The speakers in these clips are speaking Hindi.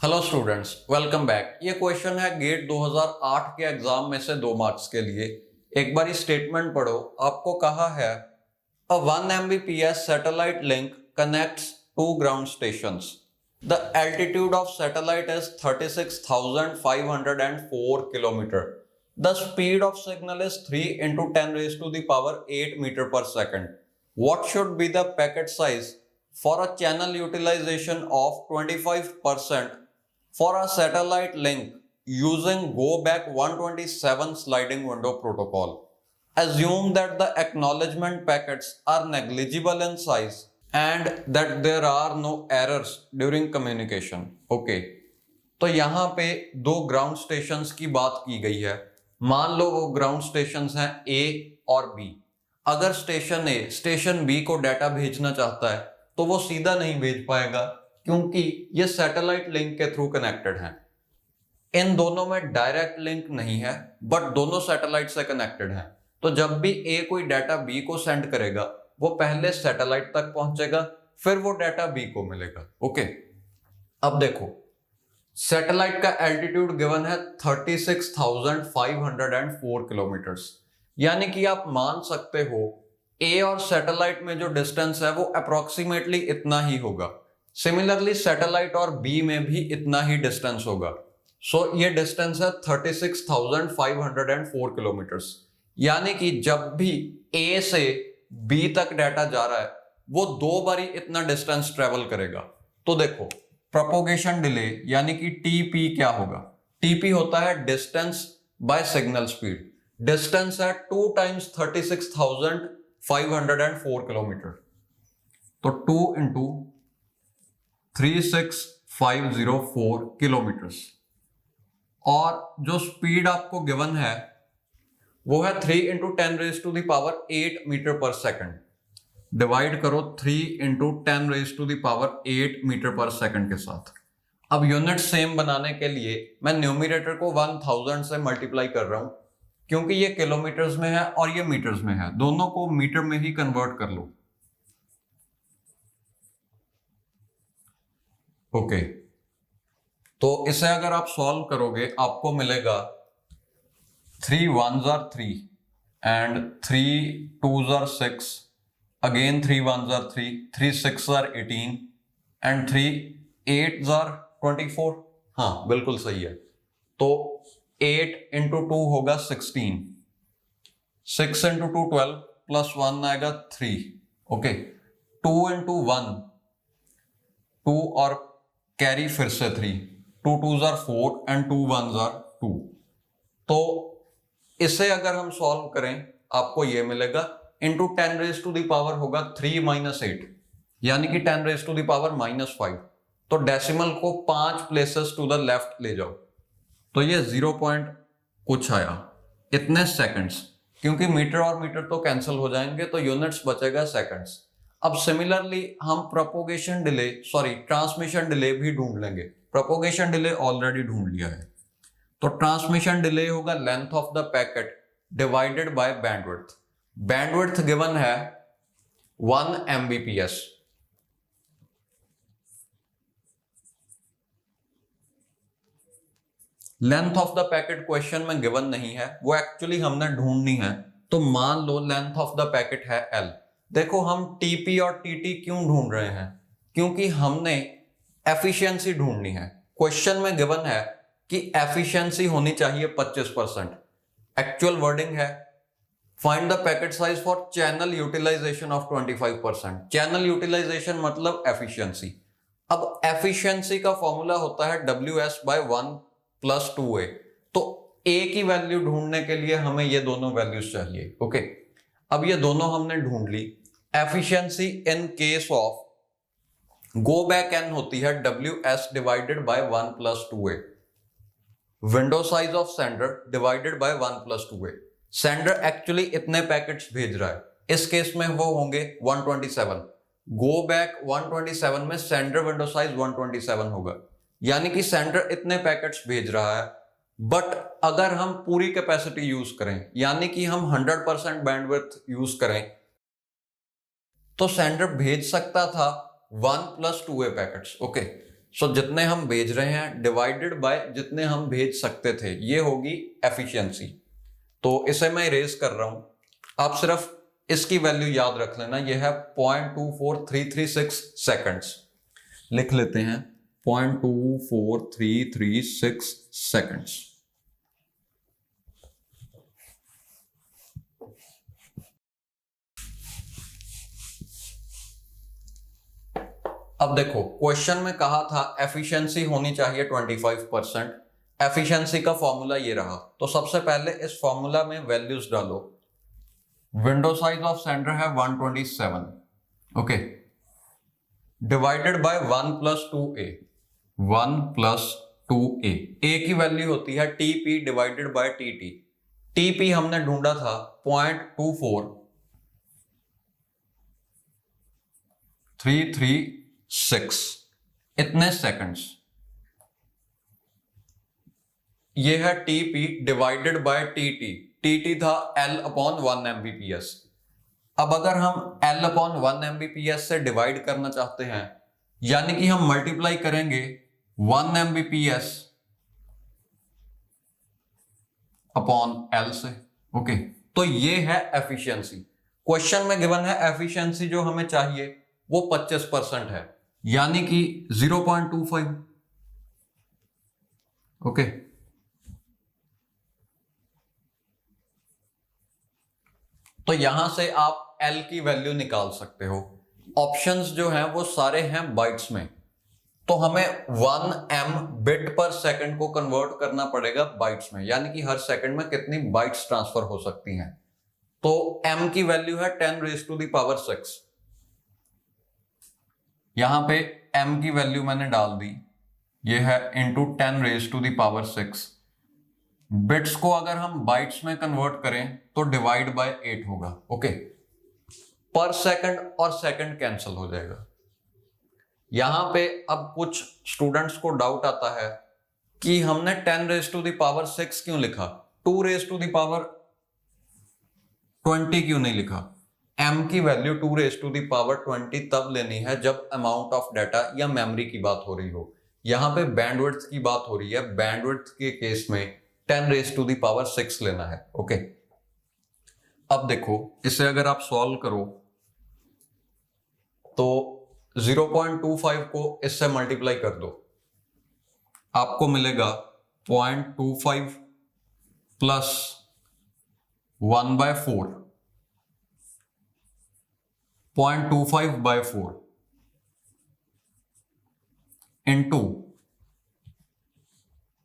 Hello students, welcome back. ये क्वेश्चन है गेट 2008 के एग्जाम में से 2 मार्क्स के लिए। एक बार स्टेटमेंट पढ़ो। आपको कहा है अ 1 Mbps satellite link connects two ground stations. The altitude of satellite is 36,504 kilometer. The speed of signal is 3 into 10 raised to the power 8 meter per second. What should be the packet size for a channel utilization of 25% for a satellite link using go back 127 sliding window protocol? Assume that the acknowledgement packets are negligible in size and that there are no errors during communication. Okay, तो यहाँ पे 2 ग्राउंड स्टेशंस की बात की गई है। मान लो वो ग्राउंड स्टेशंस हैं A और B। अगर स्टेशन A स्टेशन B को डाटा भेजना चाहता है तो वो सीधा नहीं भेज पाएगा, क्योंकि ये सैटेलाइट लिंक के थ्रू कनेक्टेड हैं। इन दोनों में डायरेक्ट लिंक नहीं है, बट दोनों सैटेलाइट से कनेक्टेड हैं। तो जब भी A कोई डाटा B को सेंड करेगा, वो पहले सैटेलाइट तक पहुंचेगा, फिर वो डाटा B को मिलेगा। ओके, अब देखो सैटेलाइट का एल्टीट्यूड गिवन है 36,504 किलोमीटर्स, यानी कि आप मान सकते हो A और सैटेलाइट में जो डिस्टेंस है वो अप्रोक्सीमेटली इतना ही होगा। सिमिलरली सैटेलाइट और B में भी इतना ही डिस्टेंस होगा। सो ये डिस्टेंस है 36,504 किलोमीटर्स, यानी कि जब भी A से B तक डाटा जा रहा है वो 2 बारी इतना डिस्टेंस ट्रेवल करेगा। तो देखो प्रोपोगेशन डिले यानी कि TP क्या होगा? TP होता है distance buy signal speed. Distance है 2 टाइम्स 36,504 किलोमीटर, तो 2 इंटू 36,504 किलोमीटर्स। और जो स्पीड आपको गिवन है वो है 3 into 10 raise to the power 8 metre per second. Divide करो 3 into 10 raise to the power 8 metre per second के साथ। अब यूनिट सेम बनाने के लिए मैं न्यूमरेटर को 1000 से मल्टीप्लाई कर रहा हूं, क्योंकि ये किलोमीटर्स में है और ये मीटर्स में है। दोनों को मीटर में ही कन्वर्ट कर लो। ओके, तो इसे अगर आप सॉल्व करोगे आपको मिलेगा 3 1s are 3 and 3 2s are 6, again 3 1s are 3, 3 6s are 18 and 3 8s are 24। हाँ बिल्कुल सही है। तो 8 इंटू 2 होगा 16, 6 इंटू 2 12 प्लस 1 आएगा 3। ओके, 2 इंटू 1 2 और कैरी फिर से 3, 2 2s are 4 and 2 1s are 2। तो इसे अगर हम सॉल्व करें आपको ये मिलेगा into 10 raise to the power होगा 3 माइनस 8, यानी कि 10 रेज टू द पावर -5। तो डेसिमल को 5 प्लेसेस टू द लेफ्ट ले जाओ, तो ये 0 पॉइंट कुछ आया, इतने सेकंड्स। क्योंकि मीटर और मीटर तो कैंसिल हो जाएंगे तो यूनिट्स बचेगा सेकंड्स। अब सिमिलरली हम ट्रांसमिशन डिले भी ढूंढ लेंगे। प्रोपोगेशन डिले ऑलरेडी ढूंढ लिया है, तो ट्रांसमिशन डिले होगा length of the packet divided by bandwidth. Bandwidth given है 1 Mbps। Length of the packet question में गिवन नहीं है, वो एक्चुअली हमने ढूंढनी है। तो मान लो लेंथ ऑफ द पैकेट है L। देखो हम TP और TT क्यों ढूंढ रहे हैं? क्योंकि हमने एफिशिएंसी ढूंढनी है। क्वेश्चन में गिवन है कि एफिशिएंसी होनी चाहिए 25%। एक्चुअल वर्डिंग है find the packet size for channel utilisation of 25%। Channel utilisation मतलब एफिशिएंसी। अब एफिशिएंसी का फॉर्मूला होता है WS/1 + 2A। तो A की वैल्यू ढूंढने के लिए हमें ये दोनों वैल्यूज चाहिए। ओके, अब ये दोनों हमने ढूंढ ली। Efficiency in case of go back n होती है WS/1 + 2A। Window size of sender divided by 1 + 2A। Sender actually इतने पैकेट्स भेज रहा है, इस केस में वो होंगे 127। गो बैक 127 में सेंडर विंडो साइज 127 होगा, यानी कि सेंडर इतने पैकेट्स भेज रहा है। बट अगर हम पूरी कैपेसिटी यूज करें, यानी कि हम 100% बैंडविड्थ यूज करें, तो सेंडर भेज सकता था 1 + 2A पैकेट्स। ओके, सो जितने हम भेज रहे हैं डिवाइडेड बाय जितने हम भेज सकते थे, ये होगी एफिशिएंसी। तो इसे मैं इरेज कर रहा हूं, आप सिर्फ इसकी वैल्यू याद रख लेना, ये है 0.24336 सेकंड्स। लिख लेते हैं 0.24336 सेकंड्स। अब देखो क्वेश्चन में कहा था एफिशिएंसी होनी चाहिए 25%। एफिशिएंसी का फॉर्मूला ये रहा, तो सबसे पहले इस फॉर्मूला में वैल्यूज डालो। विंडो साइज ऑफ सेंडर है 127, okay, divided by 1 + 2a, 1 + 2a, a की वैल्यू होती है TP divided by TT. TP हमने ढूंढा था 0.24336 इतने सेकंड्स, ये है TP divided by TT. TT था L/1 Mbps। अब अगर हम L/1 Mbps से डिवाइड करना चाहते हैं, यानी कि हम मल्टीप्लाई करेंगे 1 Mbps अपॉन L से, ओके। तो ये है एफिशिएंसी। क्वेश्चन में गिवन है एफिशिएंसी जो हमें चाहिए वो 25% है, यानी कि 0.25, ओके। तो यहां से आप L की वैल्यू निकाल सकते हो। ऑप्शंस जो हैं वो सारे हैं बाइट्स में, तो हमें 1 M बिट पर सेकंड को कन्वर्ट करना पड़ेगा बाइट्स में, यानी कि हर सेकंड में कितनी बाइट्स ट्रांसफर हो सकती हैं। तो M की वैल्यू है 10⁻⁶। यहां पे M की वैल्यू मैंने डाल दी, ये है इंटू 10⁻⁶। बिट्स को अगर हम बाइट्स में कन्वर्ट करें तो डिवाइड बाय 8 होगा, ओके। पर सेकंड और सेकंड कैंसिल हो जाएगा। यहां पे अब कुछ स्टूडेंट्स को डाउट आता है कि हमने 10⁻⁶ क्यों लिखा, 2⁻20 क्यों नहीं लिखा। M की वैल्यू 2⁻20 तब लेनी है जब अमाउंट ऑफ डाटा या मेमोरी की बात हो रही हो। यहां पे बैंडविड्थ की बात हो रही है, बैंडविड्थ के केस में 10⁻6 लेना है, ओके। अब देखो इसे अगर आप सॉल्व करो तो 0.25 को इससे मल्टीप्लाई कर दो, आपको मिलेगा 0.25 प्लस 1/4, 0.25/4 इंटू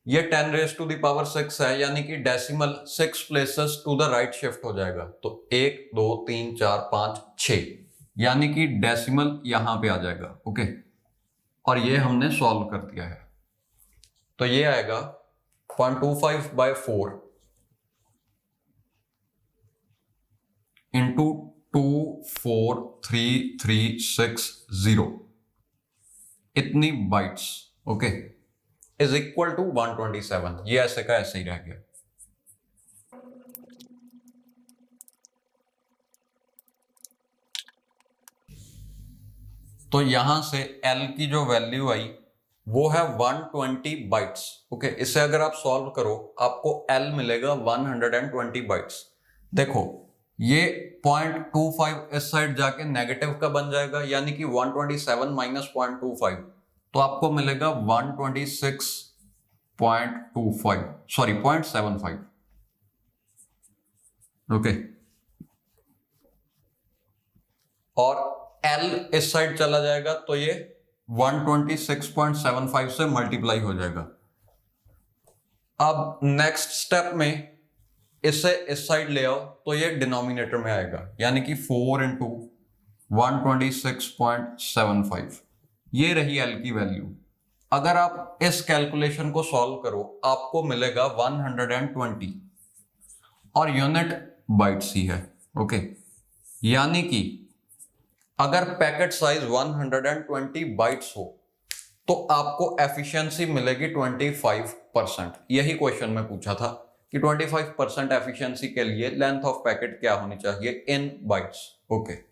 ये 10⁻6 है, यानी कि decimal 6 places to the right shift हो जाएगा। तो 1 2 3 4 5 6, यानी कि डेसिमल यहां पे आ जाएगा, ओके। और ये हमने सॉल्व कर दिया है, तो ये आएगा 0.25/4 इंटू 24336 इतनी bytes, okay, is equal to 127। ये ऐसे का ऐसे ही रह गया। तो यहां से L की जो वैल्यू आई वो है 120 बाइट्स, ओके। इसे अगर आप सॉल्व करो आपको L मिलेगा 120 बाइट्स। देखो ये 0.25 इस साइड जाके नेगेटिव का बन जाएगा, यानी कि 127 माइनस 0.25, तो आपको मिलेगा 126.25, सॉरी 0.75, ओके। और L इस साइड चला जाएगा तो ये 126.75 से मल्टीप्लाई हो जाएगा। अब नेक्स्ट स्टेप में इसे इस साइड ले आओ तो ये डिनोमिनेटर में आएगा, यानी कि 4 इंटू 126.75, ये रही L की वैल्यू। अगर आप इस कैलकुलेशन को सॉल्व करो आपको मिलेगा 120 और यूनिट बाइट्स ही है, ओके। यानी कि अगर पैकेट साइज 120 बाइट्स हो तो आपको एफिशिएंसी मिलेगी 25%। यही क्वेश्चन में पूछा था कि 25% एफिशिएंसी के लिए लेंथ ऑफ पैकेट क्या होनी चाहिए इन बाइट्स, ओके।